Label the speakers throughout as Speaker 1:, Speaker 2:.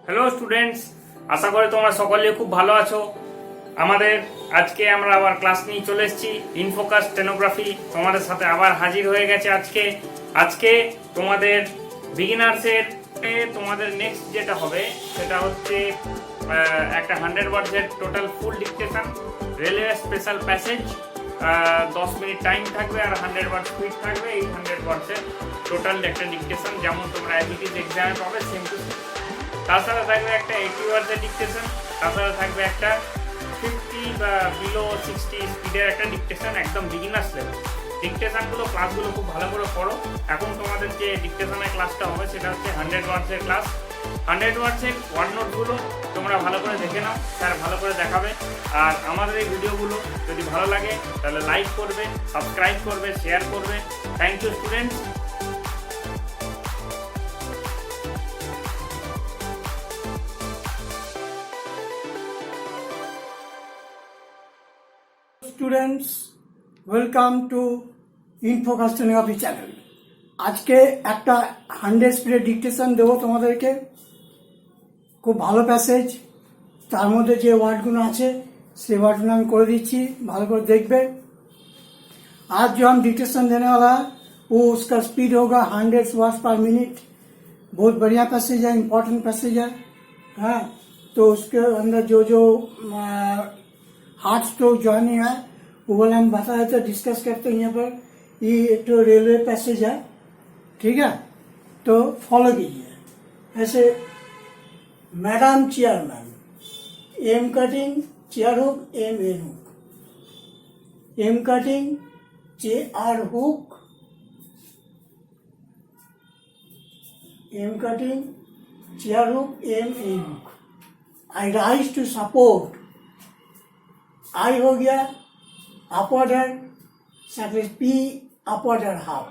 Speaker 1: Hello students, আশা করি তোমরা সকলে খুব ভালো আছো। আমাদের আজকে আমরা আবার ক্লাস নিয়ে চলে এসেছি। ইনফোকাস স্টেনোগ্রাফি তোমাদের সাথে আবার হাজির হয়ে গেছে আজকে তোমাদের বিগিনার্সের তোমাদের নেক্সট যেটা হবে সেটা হচ্ছে একটা 100 ওয়ার্ডসের total full dictation, railway special passage, 10 minute time থাকবে আর 100 ওয়ার্ড স্পিড থাকবে। এই 100 ওয়ার্ডসের টোটাল একটা ডিকটেশন যেমন তোমরা অ্যাবিলিটিস এক্সামে পাবে সেম টু সেম। তাছাড়া থাকবে একটা 80 ওয়ার্ডসের ডিকটেশন, তাছাড়া থাকবে একটা 50 বা বিলো 60 স্পিডের একটা ডিকটেশন, একদম বিগিনার্স লেভেল। ডিকটেশনগুলো ক্লাসগুলো খুব ভালো করে পড়ো। এখন তোমাদের যে ডিকটেশনের ক্লাসটা হবে সেটা হচ্ছে 100 ওয়ার্ডসের ক্লাস। 100 ওয়ার্ডসের ওয়ার্ড নোটগুলো তোমরা ভালো করে দেখে নাও, স্যার ভালো করে দেখাবে। আর আমাদের এই ভিডিওগুলো যদি ভালো লাগে তাহলে লাইক করবে, সাবস্ক্রাইব করবে, শেয়ার করবে। Thank you students.
Speaker 2: Students, welcome to Infocus stenography channel. আজকে একটা 100 স্পিডের ডিকটেশন দেবো তোমাদেরকে। খুব ভালো প্যাসেজ, তার মধ্যে যে ওয়ার্ডগুলো আছে সেই ওয়ার্डগুলো আমি করে दिच्छी, ভালো করে देखबे। आज जो हम डिक्टेशन देने वाला है वो उसका स्पीड होगा 100 वर्ड्स पर मिनट। बहुत बढ़िया पैसेज है, इम्पोर्टेंट पैसेज है। हाँ, तो उसके अंदर जो जो हार्ट स्ट्रोक जॉइनिंग है वो वाला हम बताए तो डिस्कस करते हैं यहाँ पर। ये एक तो रेलवे पैसेज है, ठीक है, तो फॉलो कीजिए। ऐसे madam chairman, M cutting, chair hook, M N hook, M cutting, chair hook, M cutting, chair hook, M N hook. I rise to support, I हो गया अपवर्ड है, साइक्लिस पी अपवर्ड है हाफ,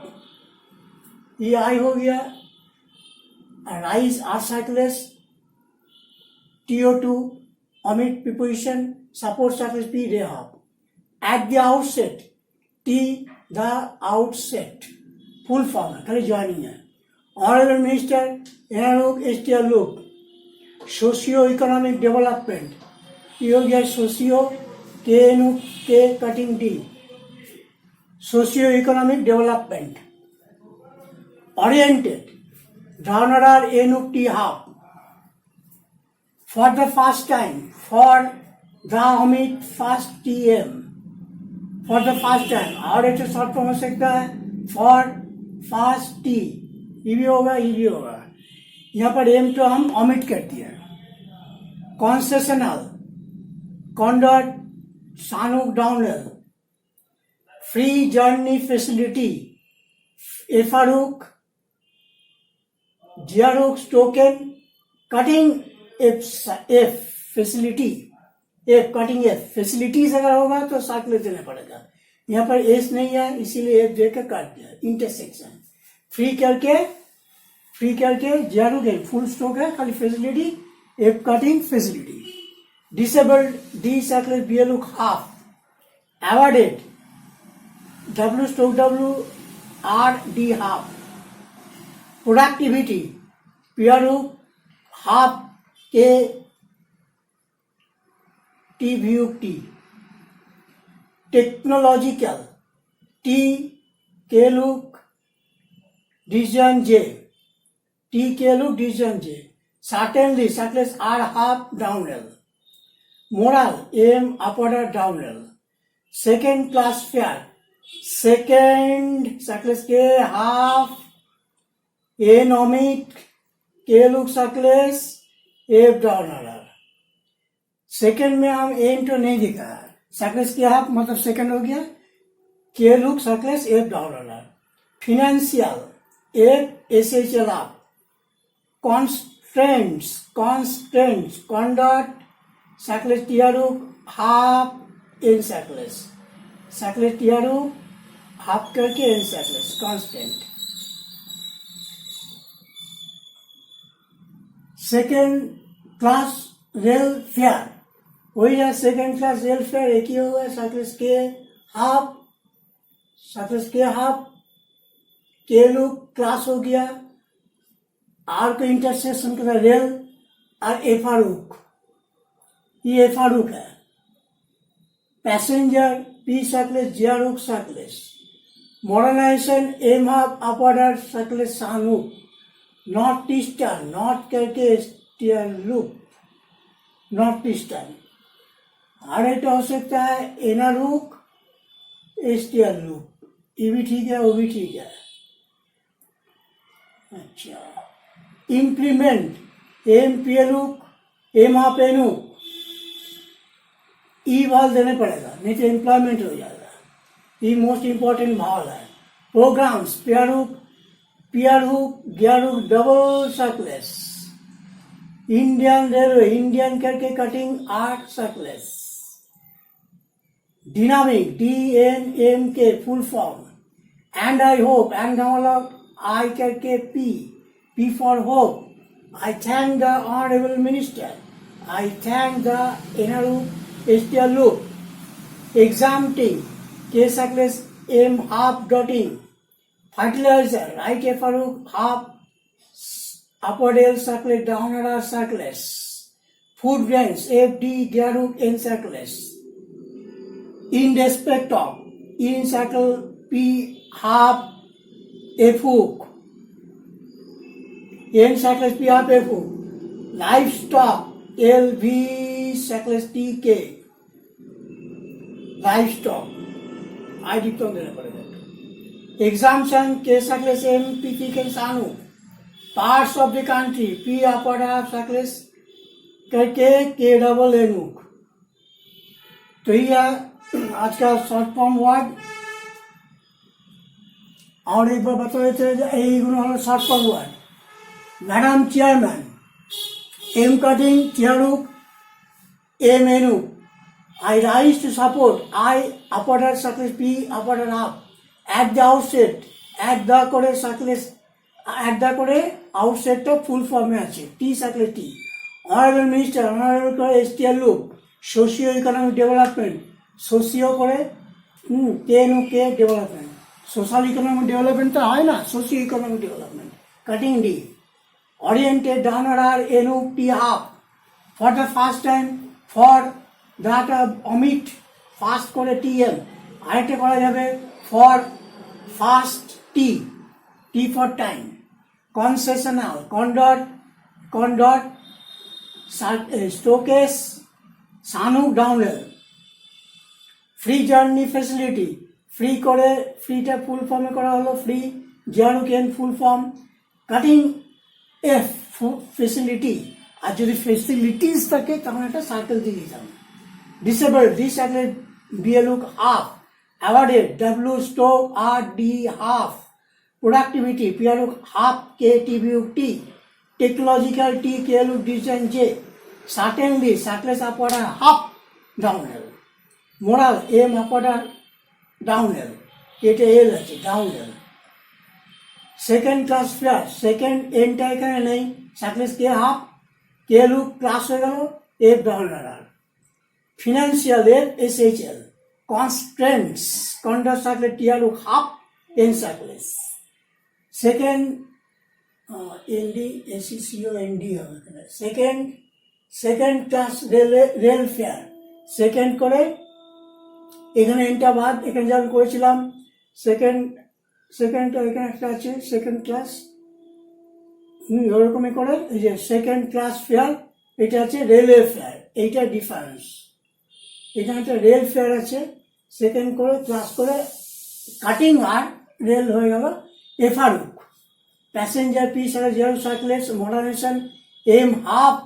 Speaker 2: ये आई हो गया राइज आर साइक्लिस TO2 omit preposition support surface P ray half. At the outset, T the outset, full form है, खाली joining है। Honorable Minister एनआरओक STR look, socio economic development, ये हो गया socio K नु K cutting D, socio economic development। Oriented, downward A नु T half। For the first time, for the omit first TM, for the first time, और एक short form हो सकता है for first T, ये भी होगा, ये भी होगा। यहाँ पर M तो हम omit कर दिया। Concessional, conduct, Sanuk Downhill, free journey facility, FRUK, GRUK token, cutting F facility, F cutting F facilities अगर होगा तो साइक्लिस देना पड़ेगा। यहाँ पर एस नहीं है इसीलिए F देकर काट दिया। इंटरसेक्शन फ्री करके जीरो के फुल स्टॉक है, खाली facility F cutting facility. Disabled D साइक्लिस B look half, awarded W stroke W R D half. Productivity PR half के T view T. Technological T के लुक डिसीजन जे, टी के look decision J. Certainly साइक्लिस R half down L. Moral M upward down L. Second class fare, second साइक्लिस के half N omit के look साइक्लिस F down order. Second में हम M तो नहीं दिखा है, साइक्लिस के हाफ मतलब सेकेंड हो गया, के लुक साइक्लिस F down order. Financial F S H L आप। कॉन्स्टेंट्स कॉन्डक्ट साइक्लिस टीआरउक हाफ एन साइक्लिस, साइक्लिस टीआरउक हाफ करके एन साइक्लिस constant. Second class rail fare वही है, सेकेंड क्लास रेल फेयर एक ही होगा। साइक्लिस के हाफ के लुक क्लास हो गया, आर को इंटरसेक्शन के रेल और ए फारूक, ये ए फारूक है। पैसेंजर पी सर्कलेस जियारुक circles, modernisation M half upper circles सानू, नॉर्थ ईस्टर्न नॉर्थ करके एस्टियर लूप, नॉर्थ ईस्टर्न। और एक हो सकता है एनारुक एस्टियर लूप, ये भी ठीक है, वो भी ठीक है। अच्छा, इम्प्लीमेंट एम पीएलुक एम हाफ एनुक, ई वाल देने पड़ेगा, नहीं तो एम्प्लॉयमेंट हो जाएगा। ये मोस्ट इंपॉर्टेंट भाव है। प्रोग्राम्स पियरहुक गियरहुक double circles, Indian railway Indian करके cutting art circles, dynamic DNM के full form, and I hope and मतलब आई करके P for hope, I thank the Honorable Minister, I thank the NRU STR Loop, exam team, K circles M half dotting, fertilizer, right A Farooq half, upper L circlet, down R circles, food grains, FD Garuk N circles, in respect of, in circle P half F hook, N circles P half F hook, livestock LV circles TK, livestock, I diphthong देना पड़ेगा। Exemption K circles M P P के सानू, parts of the country P upper half circles करके K double N hook। तो ये आज का short form word. और एक बार बता देते हैं, এইগুলো হলো short form word. Madam chairman, M cutting চেয়ারুক এম এনুক, I rise to support I upper circle P upper up at the outset, at the করে সার্কেলেস, অ্যাট দ্য করে আউটসেটটা ফুল ফর্মে আছে, T circle T. Honourable minister honourable করে STR loop, socio economic development, socio করে কে development, social economic development তো হয় না, socio economic development, cutting D. oriented downward NUP up for the first time, for that omit fast করে TM, আরেকটা করা যাবে for fast T for time, concessional conduct stockage সানু ডাউনওয়েল, ফ্রি জার্নি ফ্যাসিলিটি, ফ্রি করে ফ্রিটা ফুল ফর্মে করা হলো ফ্রি, জিয়ারুকেন full form, cutting F facility, আর যদি ফেসিলিটিস থাকে তখন একটা সার্কেল দিয়ে দিতাম। ডিসেবল ডি সার্কেল বিএলুক half, awarded W stroke R D half, productivity পিআরুক হাফ কে টিবিউক টি, টেকনোলজিক্যাল টি কেএলুক design J, certainly circles upper half ডাউনহেল, মোরাল এম আপার ডাউনহেল, এটা এল আছে ডাউনহেল। সেকেন্ড ক্লাস ফেয়ার, সেকেন্ড এনটা এখানে নেই, সার্কেলেস কে হাফ কে লুক ক্লাস হয়ে গেল এফ ডাউনলার। ফিনান্সিয়াল এর SHL, constraints conduct circle TR লুক half N circles. Second ND SCCO ND হবে এখানে। Second class rail fare, second করে এখানে এনটা বাদ, এখানে যা আমি করেছিলাম সেকেন্ড এখানে একটা আছে সেকেন্ড ক্লাস, ওরকমই করে এই যে সেকেন্ড ক্লাস ফেয়ার, এটা আছে রেলওয়ে ফেয়ার, এইটা ডিফারেন্স। এখানে একটা রেল ফেয়ার আছে, সেকেন্ড করে ক্লাস করে কাটিং আর রেল হয়ে গেল এফআরুক। প্যাসেঞ্জার পি সারা zero circles, moderation M half,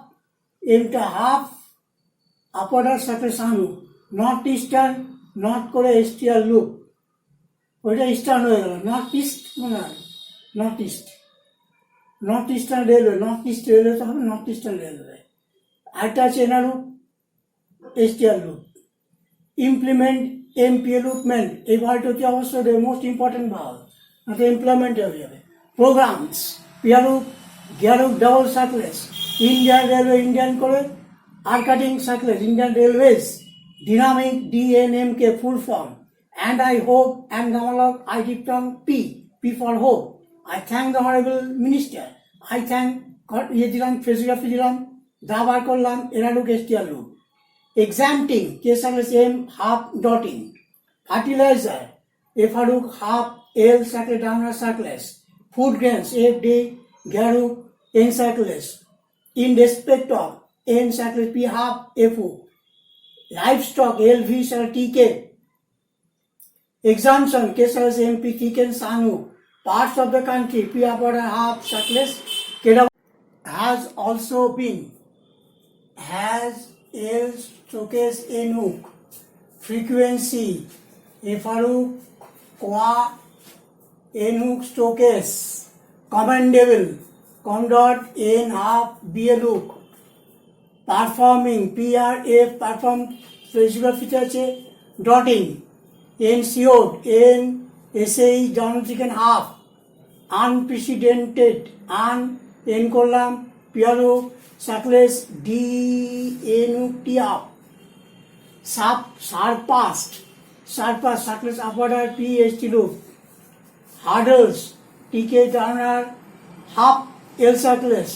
Speaker 2: এমটা হাফ আপার সার্কেল সানু, নর্থ ইস্টার্ন নর্থ করে STR লুপ, ওইটা ইস্টার্ন হয়ে গেল, নর্থ ইস্ট মনে হয়, north eastern railway, north east railway তো হবে নর্থ ইস্টার্ন রেলওয়ে। আরেকটা আছে এনারু STR লুপ। ইমপ্লিমেন্ট এমপ্লয়মেন্ট, এই ভার্বটা হচ্ছে অবশ্যই মোস্ট ইম্পর্টেন্ট ভার্ব, না তো এমপ্লয়মেন্ট হয়ে যাবে। প্রোগ্রামস পিয়ারুক গিয়ারুক double circles, Indian railway Indian করে আর cutting circles Indian railways, dynamic DNM কে full form, and I hope and Gamalog I diphthong P for hope. I thank the Honorable Minister. I thank God, ये दिलाम, physiography दिलाम, দা বার করলাম, এনালুক STR loop. Exempting K circles M half dotting. Fertiliser এফারুক half L circle ডাউনার circles. Food grains F D গ্যারুক N circles in respect of N circle P half এফু। Livestock L V circle T K. Exemption cases MP Thiken Sanu, parts of the country, P upper half circles, Keda has also been, has L showcase Enuk, frequency, Efaruk, Kwa, Enuk showcase, commendable, Condot, N half, Bieluk, performing, PRF, perform, physical feature, dotting, ensured in SAE down chicken half unprecedented en করলাম পিয়ারো circles D এনুটি up surpassed circles আপার্ডার P ST loop hurdles TK ডাউনার half L circles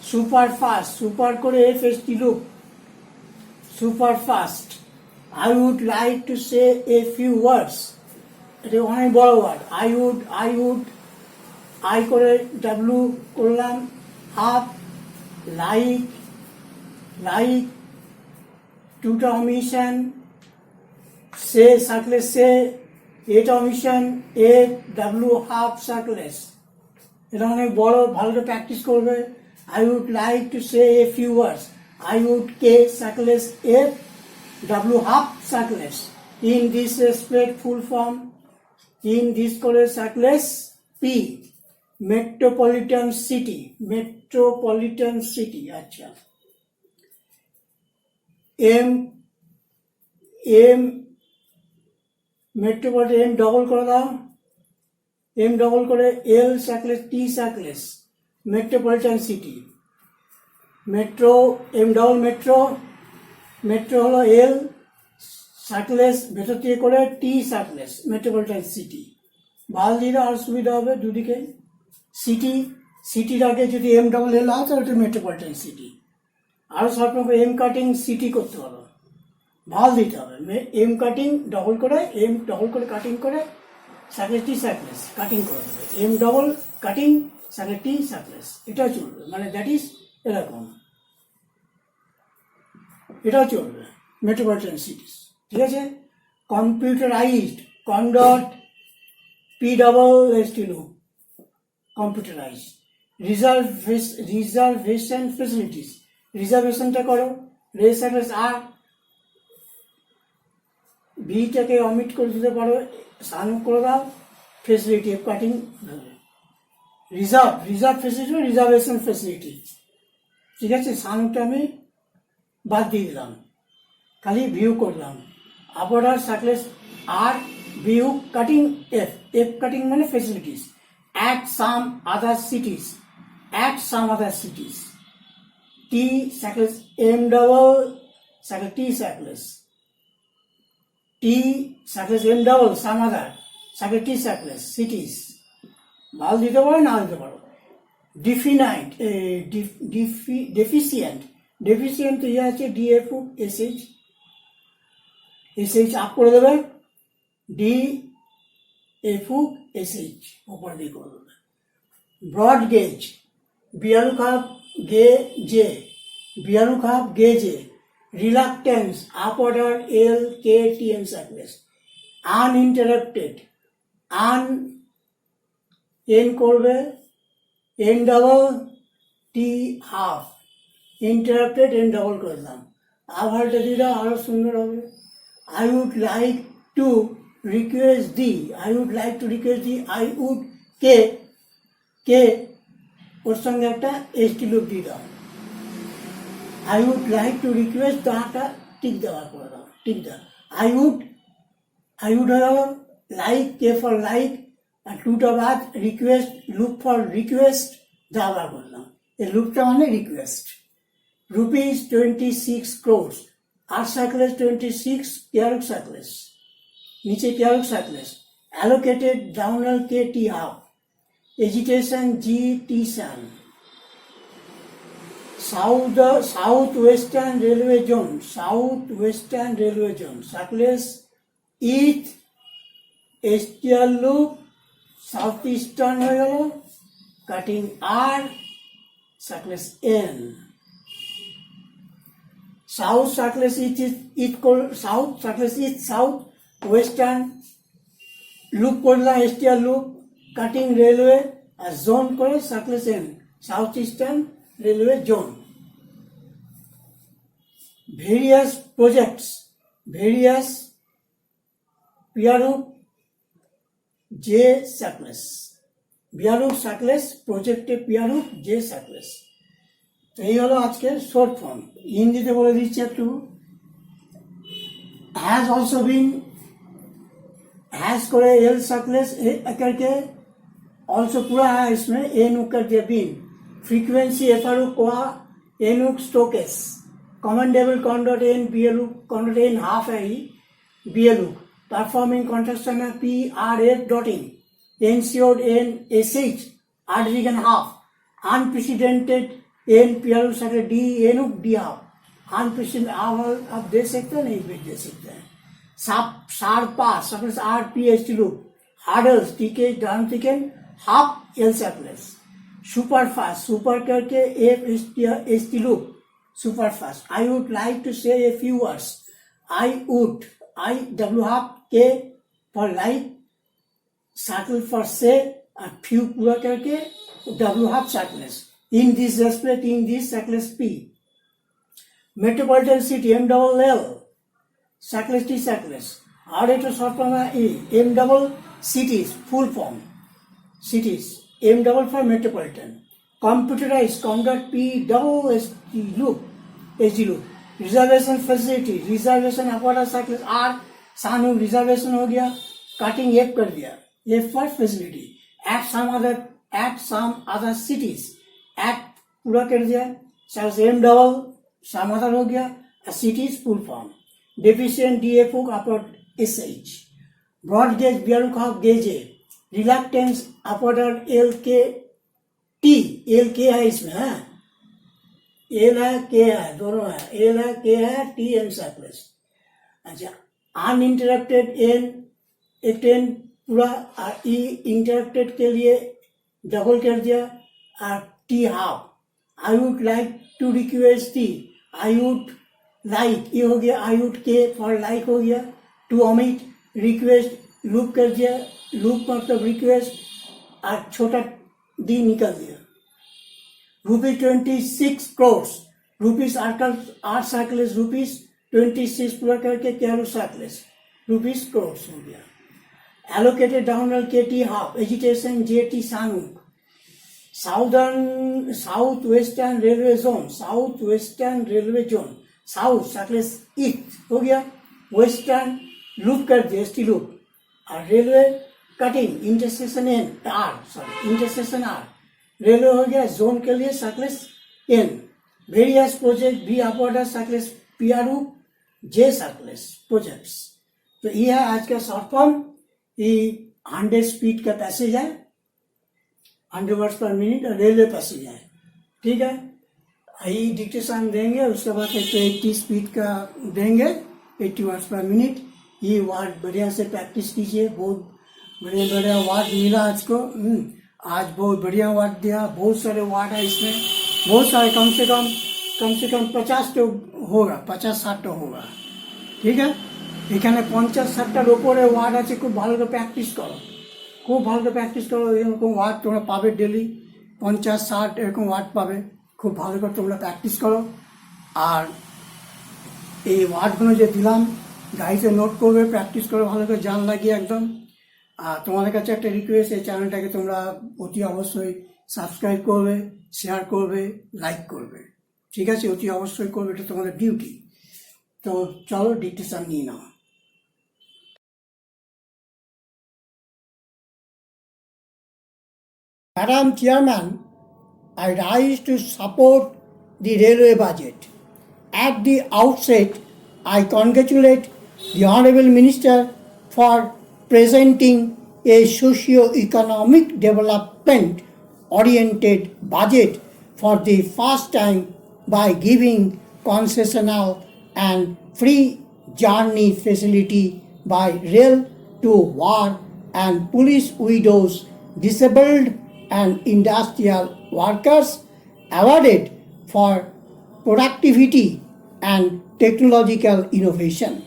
Speaker 2: super fast super করে F ST loop super fast I would like to say a few words. এটা অনেক বড় word. I করে W করলাম half like টুটা omission সে সার্কলেস সে এটা অমিশন এ W half সার্কলেস। এটা অনেক বড়, ভালো করে প্র্যাকটিস করবে। I would like to say a few words. I would K সার্কলেস F W half circles. In this respect, full form, in this color circles, P, metropolitan city, अच्छा. M, metropolitan, M double कर दाओ, M double करे L circles, T circles, metropolitan city, metro, M double metro, metro হলো এল সার্কলেস ভেতর থেকে করে টি সার্কলেস metropolitan city. ভাল দিলে আর সুবিধা হবে দুদিকে। সিটির আগে যদি এম ডবল এল হয় তাহলে ওটা মেট্রোপলিটন সিটি। আরও শর্ট করে এম কাটিং সিটি করতে পারো, ভাল দিতে হবে। এম কাটিং ডবল করে কাটিং করে সার্কলেস টি সার্কলেস কাটিং করে দেবে। এম ডবল কাটিং সার্কলেস টি সার্কলেস, এটা চলবে। মানে দ্যাট ইজ এরকম, এটাও চলবে মেট্রোপলিটন সিটিস। ঠিক আছে। Computerised conduct P double S T loop computerised. Reservation facilities, রিজার্ভেশনটা করো রে সার্ভিস আর ভিটাকে অমিট করে দিতে পারো, সান করে দাও ফেসিলিটি কাটিং ধরে। Reserve facility reservation facility. ঠিক আছে, সানটা আমি বাদ দিয়ে দিলাম, খালি ভিউ করলাম। আপার সার্কলেস আর ভিউ কাটিং এফ কাটিং মানে facilities at some other cities T circles M double circle T circles T circles M double some other circle T circles cities. ভালো দিতে পারো না দিতে পারো। ডেফিসিয়েন্ট ইয়ে আছে ডিএফ এসএইচ আপ করে দেবে, ডিএফ এসএইচ ওপর দিয়ে করে দেবে। ব্রড গেজ 42 খাপ গে জে রিলাক্টেন্স আপ অর্ডার এল কে টি এন সার্কলেস আনইন্টারাপ্টেড এন করবে N double T half interrupted N double করে দিলাম। আভারটা দিলে আরো সুন্দর হবে। I would like to request thee, I would কে ওর সঙ্গে একটা এসটি লুপ দিয়ে দাও। I would like to request দাটা টিক দেওয়ার করে দাও, টিক দাও। I would হলো লাইক, কে ফর লাইক, আর টুটা বাদ রিকোয়েস্ট, লুপ ফর রিকোয়েস্ট দেওয়ার করলাম। এই লুপটা মানে request. Rupees 26 crores, R circles 26, Pyaruk circles, नीचे Pyaruk circles, allocated downal K T half, agitation G T sun, South Western Railway Zone, South Western Railway Zone, Success East Eastern Loop, Southeastern হয়ে গেল, cutting R, Success N. South Success South Success East South Western loop করলাম, STR loop, cutting railway আর zone করে circles N, south eastern railway zone. Various projects, various পিয়ারুপ J circles, পিয়ারুপ circles প্রজেক্টে পিয়ারুপ J সার্কলেস। তো এই হলো আজকের শর্ট ফর্ম। হিন্দিতে বলে দিচ্ছি একটু। হ্যাজ অলসো বিন, हैज करे एल सर्कलेस करके ऑल्सो पूरा है इसमें ए नुक कर दिया बीन, फ्रीक्वेंसी एफआरयू कोआ ए नुक स्टोकेस, कमेंडेबल कॉन्डोट एन बीएलयू कॉन्डोट एन हाफ है ही बीएलयू, परफॉर्मिंग कॉन्ट्रैक्शन है P R F dot in, एनसीओड एन एस एच आर रिगन हाफ, अनप्रेसिडेंटेड एन पीआरयू सर्कल डी ए नुक डी हाफ, अनप्रेसिडेंट आप दे सकते हैं, नहीं भी दे सकते हैं। Sharpa, surface R, P, H, T loop, hurdles, TK, down thicken, half L surface, super fast, super करके F, H, T loop, super fast. I would like to say a few words. I W half K for like, circle for say, a few पूरा करके W half circles. In this respect, in this circles P. Metropolitan city M double L. Circles T circles. R to short form E. M double cities, full form. Cities. M double for metropolitan. Computerized, COMDOT P double S T loop. SD loop. Reservation facility. Reservation अपॉर्डर circles R. सानू reservation हो गया. Cutting F कर दिया. F for facility. At some other cities. At पूरा कर दिया. Circles M double. some other हो गया. A cities full form. Deficient DF hook upward SH, broad gauge bearing half gauge, reluctance upward LK T, LK है इसमें, है L है K है, दोनों है, L है K है, T M सर्कलेस। अच्छा, uninterrupted N N पूरा E interrupted के लिए डबल कर दिया और T half। I would like to request T, I would like ये हो गया, आई वुड के फॉर लाइक हो गया, टू omit रिक्वेस्ट लूप कर दिया, लूप मतलब रिक्वेस्ट और छोटा डी निकल दिया। ₹26 crores, रुपीज आर्ट सर्कलेस, ₹26 पूरा करके कैरो सर्कलेस, ₹6 crores हो गया। एलोकेटेड डाउनवर्ड के T half, agitation J T सानूक, south western railway zone, south western railway zone, south circles east हो गया, वेस्टर्न लूप कर दिया एसटी लूप, और railway cutting intersection N R, sorry intersection R, railway हो गया zone के लिए circles N. Various project B अपॉर्डर circles P R U J circles projects. तो ये है आज का शॉर्ट फॉर्म। ये 100 स्पीड का पैसेज है, 100 वर्ड्स पर मिनट रेलवे पैसेज है, ठीक है। यही डिक्टेशन देंगे, उसके बाद 80 स्पीड का देंगे, 80 वर्ड्स पर मिनट। ये वर्ड बढ़िया से प्रैक्टिस कीजिए, बहुत बढ़िया वर्ड मिला आज को। आज बहुत बढ़िया वर्ड दिया, बहुत सारे वर्ड है इसमें, बहुत सारे, कम से कम 50 तो होगा, 50-60 तो होगा, ठीक है। এখানে 50-60টার উপরে ওয়ার্ড আছে, খুব ভালো করে প্র্যাকটিস করো, খুব ভালো করে প্র্যাকটিস করো। এরকম ওয়ার্ড তোমরা পাবে ডেলি, 50-60 এরকম ওয়ার্ড পাবে। খুব ভালো করে তোমরা প্র্যাকটিস করো। আর এই ওয়ার্ডগুলো যে দিলাম ডায়েরিতে নোট করবে, প্র্যাকটিস করে ভালো করে জান লাগিয়ে একদম। আর তোমাদের কাছে একটা রিকোয়েস্ট, এই চ্যানেলটাকে তোমরা অতি অবশ্যই সাবস্ক্রাইব করবে, শেয়ার করবে, লাইক করবে, ঠিক আছে? অতি অবশ্যই করবে, এটা তোমাদের ডিউটি। তো চলো ডিকটেশন নিয়ে নাও। Madam Chairman, I rise to support the railway budget. At the outset, I congratulate the Honourable Minister for presenting a socio-economic development oriented budget for the first time by giving concessional and free journey facility by rail to war and police widows, disabled and industrial workers awarded for productivity and technological innovation.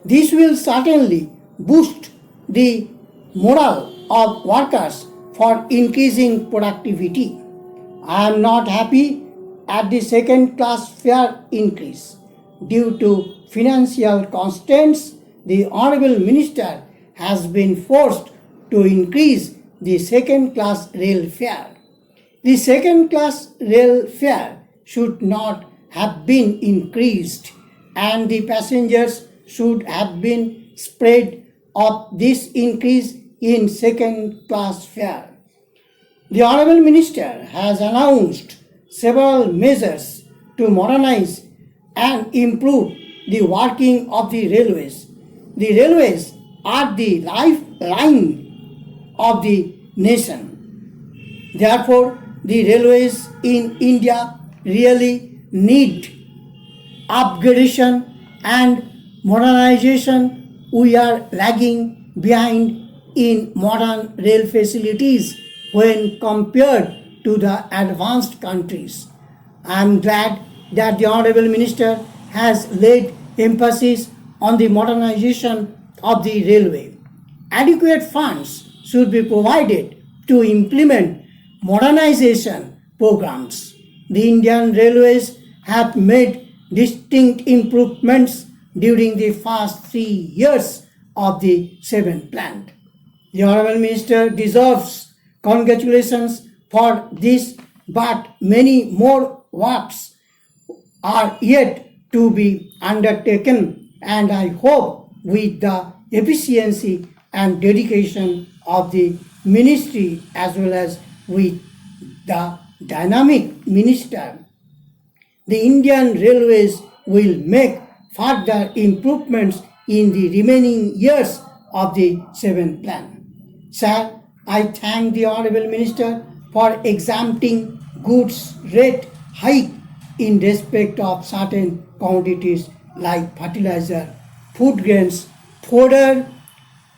Speaker 2: This will certainly boost the morale of workers for increasing productivity. I am not happy at the second class fare increase. Due to financial constraints, the Honorable Minister has been forced to increase the second class rail fare. The second class rail fare should not have been increased, and the passengers should have been spread of this increase in second class fare. The Honorable Minister has announced several measures to modernize and improve the working of the railways. The railways are the lifeline of the nation. Therefore, the railways in India really need upgradation and modernization. We are lagging behind in modern rail facilities when compared to the advanced countries. I am glad that the Honorable Minister has laid emphasis on the modernization of the railway. Adequate funds should be provided to implement modernization programs. The Indian Railways have made distinct improvements during the first 3 years of the 7th plan. The Honorable Minister deserves congratulations for this, but many more works are yet to be undertaken, and I hope with the efficiency and dedication of the ministry as well as with the dynamic minister, the Indian Railways will make further improvements in the remaining years of the 7th plan. Sir, I thank the Honorable Minister for exempting goods rate hike in respect of certain commodities like fertilizer, food grains, fodder,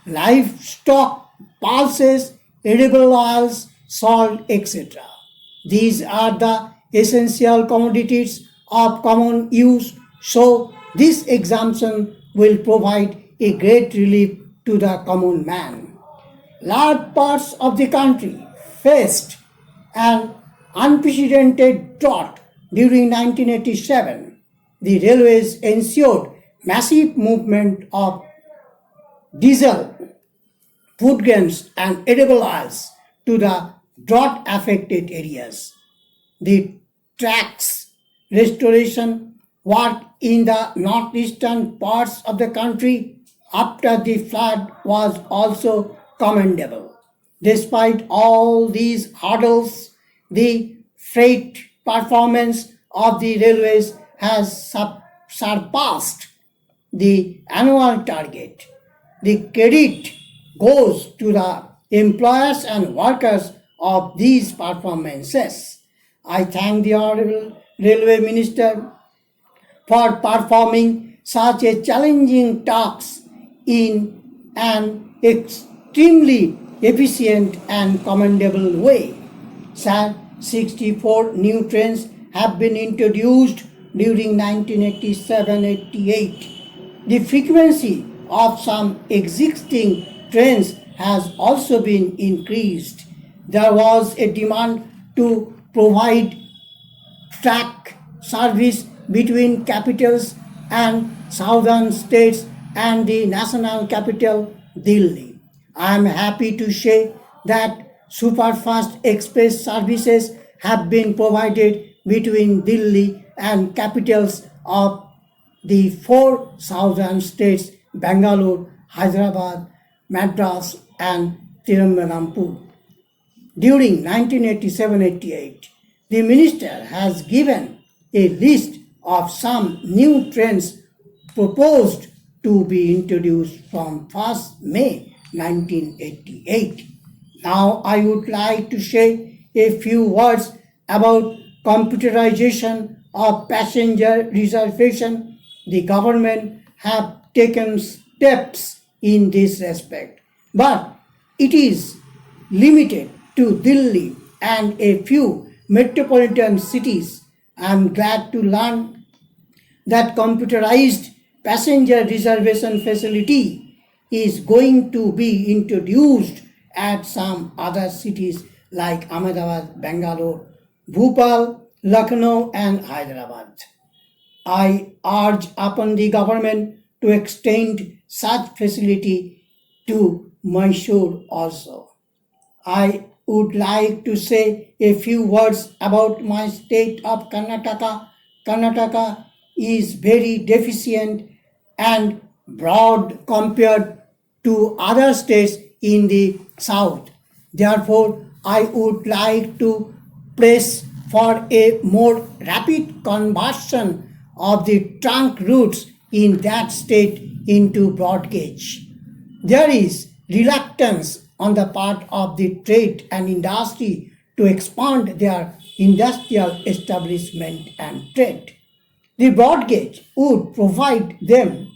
Speaker 2: livestock, pulses, edible oils, salt, etc. These are the essential commodities of common use, so this exemption will provide a great relief to the common man. Large parts of the country faced an unprecedented drought during 1987. The railways ensured massive movement of diesel, food grains and edible oils to the drought affected areas. The tracks restoration work in the northeastern parts of the country after the flood was also commendable. Despite all these hurdles, the freight performance of the railways has surpassed the annual target. The credit goes to the employers and workers of these performances. I thank the Honorable Railway Minister for performing such a challenging task in an extremely efficient and commendable way. Sir, 64 new trains have been introduced during 1987-88. The frequency of some existing trains has also been increased. There was a demand to provide track service between capitals and southern states and the national capital, Delhi. I am happy to say that superfast express services have been provided between Delhi and capitals of the 4 southern states, Bangalore, Hyderabad, Madras and Tirunelveli. During 1987-88, the minister has given a list of some new trains proposed to be introduced from 1st May 1988. Now I would like to say a few words about computerization of passenger reservation, the government have taken steps in this respect. But it is limited to Delhi and a few metropolitan cities. I am glad to learn that computerized passenger reservation facility is going to be introduced at some other cities like Ahmedabad, Bangalore, Bhopal, Lucknow and Hyderabad. I urge upon the government to extend such facility to Mysore also. I would like to say a few words about my state of Karnataka. Karnataka is very deficient and broad compared to other states in the south. Therefore, I would like to press for a more rapid conversion of the trunk routes in that state into broad gauge. There is reluctance on the part of the trade and industry to expand their industrial establishment and trade. The broad gauge would provide them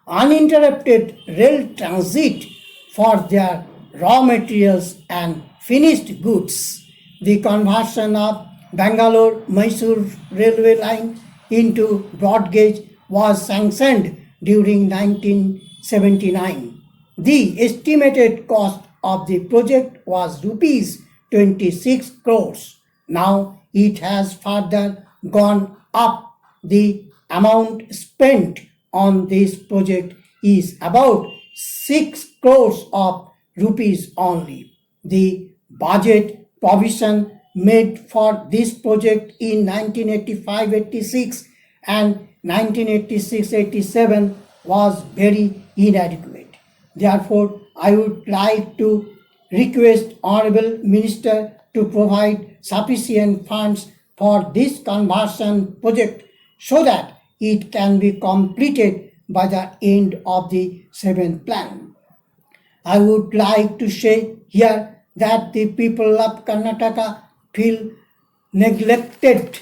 Speaker 2: uninterrupted rail transit for their raw materials and finished goods. The conversion of Bangalore-Mysore railway line into broad gauge was sanctioned during 1979. The estimated cost of the project was rupees 26 crores. Now it has further gone up. The amount spent on this project is about 6 crores of rupees only. The budget provision made for this project in 1985-86 and 1986-87 was very inadequate. Therefore, I would like to request Honorable Minister to provide sufficient funds for this conversion project so that it can be completed by the end of the 7th plan. I would like to say here that the people of Karnataka feel neglected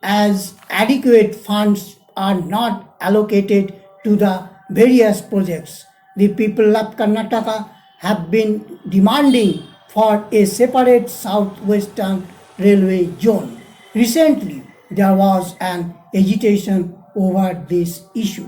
Speaker 2: as adequate funds are not allocated to the various projects. The people of Karnataka have been demanding for a separate southwestern railway zone. Recently, there was an agitation over this issue.